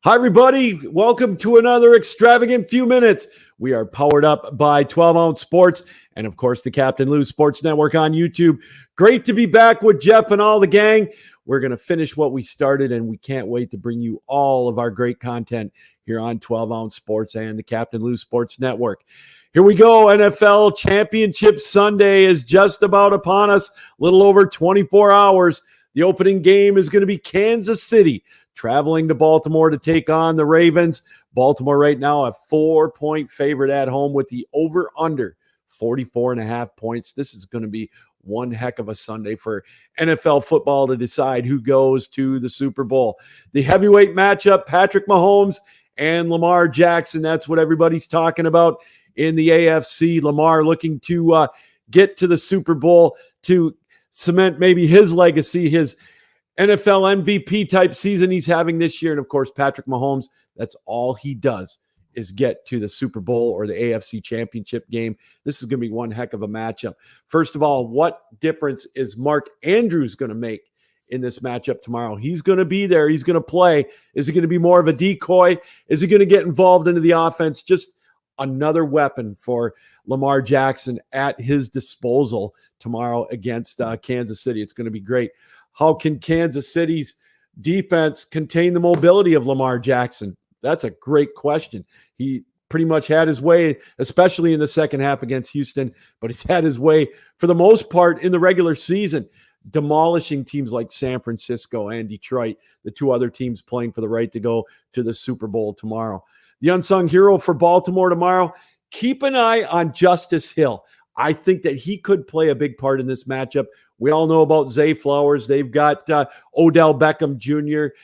Hi, everybody. Welcome to another Extravagant Few Minutes. We are powered up by 12-Ounce Sports and, of course, the Captain Lou Sports Network on YouTube. Great to be back with Jeff and all the gang. We're going to finish what we started, and we can't wait to bring you all of our great content here on 12-Ounce Sports and the Captain Lou Sports Network. Here we go. NFL Championship Sunday is just about upon us. A little over 24 hours. The opening game is going to be Kansas City traveling to Baltimore to take on the Ravens. Baltimore right now a 4-point favorite at home with the over-under 44.5 points. This is going to be one heck of a Sunday for NFL football to decide who goes to the Super Bowl. The heavyweight matchup, Patrick Mahomes and Lamar Jackson. That's what everybody's talking about in the AFC. Lamar looking to get to the Super Bowl to cement maybe his legacy, his NFL MVP type season he's having this year. And of course, Patrick Mahomes, that's all he does is get to the Super Bowl or the AFC Championship game. This is going to be one heck of a matchup. First of all, what difference is Mark Andrews going to make in this matchup tomorrow? He's going to be there. He's going to play. Is he going to be more of a decoy? Is he going to get involved into the offense? Just another weapon for Lamar Jackson at his disposal tomorrow against Kansas City. It's going to be great. How can Kansas City's defense contain the mobility of Lamar Jackson? That's a great question. He pretty much had his way, especially in the second half against Houston, but he's had his way for the most part in the regular season, demolishing teams like San Francisco and Detroit, the two other teams playing for the right to go to the Super Bowl tomorrow. The unsung hero for Baltimore tomorrow, keep an eye on Justice Hill. I think that he could play a big part in this matchup. We all know about Zay Flowers. They've got Odell Beckham Jr.,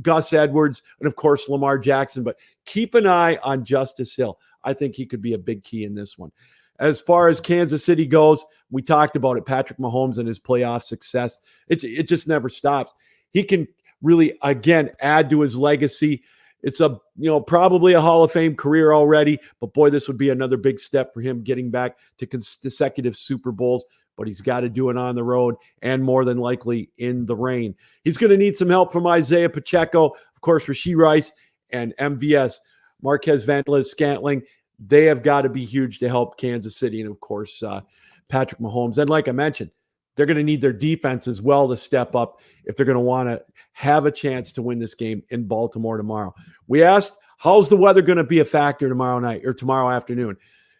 Gus Edwards, and of course, Lamar Jackson. But keep an eye on Justice Hill. I think he could be a big key in this one. As far as Kansas City goes, we talked about it, Patrick Mahomes and his playoff success. It just never stops. He can really, again, add to his legacy. It's probably a Hall of Fame career already, but boy, this would be another big step for him getting back to consecutive Super Bowls. But he's got to do it on the road and more than likely in the rain. He's going to need some help from Isaiah Pacheco, of course, Rashee Rice and MVS, Marquez Valdez-Scantling. They have got to be huge to help Kansas City. And of course, Patrick Mahomes. And like I mentioned, they're going to need their defense as well to step up if they're going to want to have a chance to win this game in Baltimore tomorrow. We asked, how's the weather going to be a factor tomorrow night or tomorrow afternoon?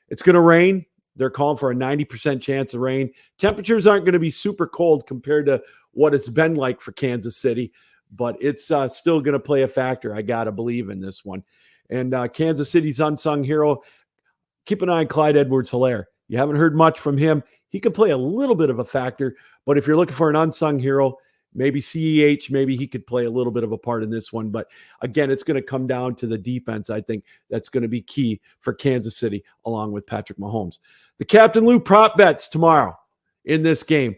It's going to rain. They're calling for a 90% chance of rain. Temperatures aren't going to be super cold compared to what it's been like for Kansas City, but it's still going to play a factor. I got to believe in this one. And Kansas City's unsung hero, keep an eye on Clyde Edwards-Helaire. You haven't heard much from him. He could play a little bit of a factor, but if you're looking for an unsung hero, maybe CEH, maybe he could play a little bit of a part in this one. But again, it's going to come down to the defense. I think that's going to be key for Kansas City, along with Patrick Mahomes. The Captain Lou prop bets tomorrow in this game.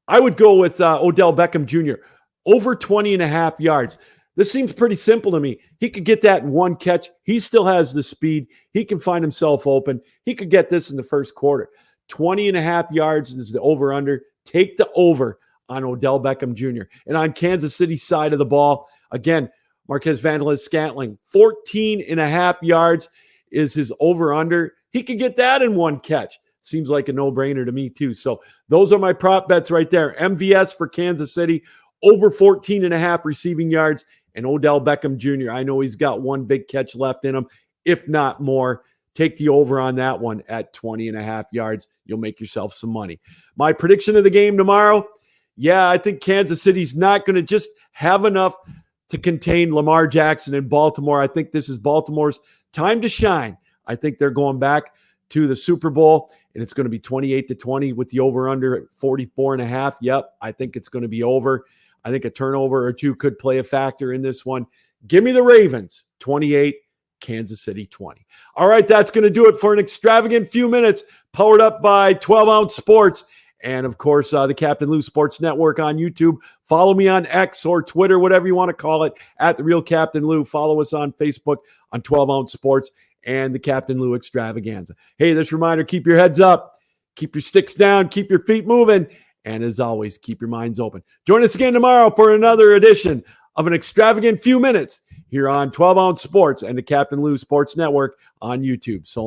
I would go with Odell Beckham Jr. over 20.5 yards. This seems pretty simple to me. He could get that in one catch. He still has the speed. He can find himself open. He could get this in the first quarter. 20.5 yards is the over-under. Take the over on Odell Beckham Jr. And on Kansas City's side of the ball, again, Marquez Valdez-Scantling, 14.5 yards is his over-under. He could get that in one catch. Seems like a no-brainer to me, too. So those are my prop bets right there. MVS for Kansas City, over 14.5 receiving yards, and Odell Beckham Jr. I know he's got one big catch left in him, if not more. Take the over on that one at 20.5 yards. You'll make yourself some money. My prediction of the game tomorrow, I think Kansas City's not going to just have enough to contain Lamar Jackson in Baltimore. I think this is Baltimore's time to shine. I think they're going back to the Super Bowl, and it's going to be 28-20 with the over-under at 44.5. Yep, I think it's going to be over. I think a turnover or two could play a factor in this one. Give me the Ravens, 28, Kansas City 20. All right, that's going to do it for an extravagant few minutes, powered up by 12-Ounce Sports. And, of course, the Captain Lou Sports Network on YouTube. Follow me on X or Twitter, whatever you want to call it, at The Real Captain Lou. Follow us on Facebook on 12-Ounce Sports and the Captain Lou Extravaganza. Hey, this reminder, keep your heads up, keep your sticks down, keep your feet moving, and as always, keep your minds open. Join us again tomorrow for another edition of an Extravagant Few Minutes here on 12 Ounce Sports and the Captain Lou Sports Network on YouTube. So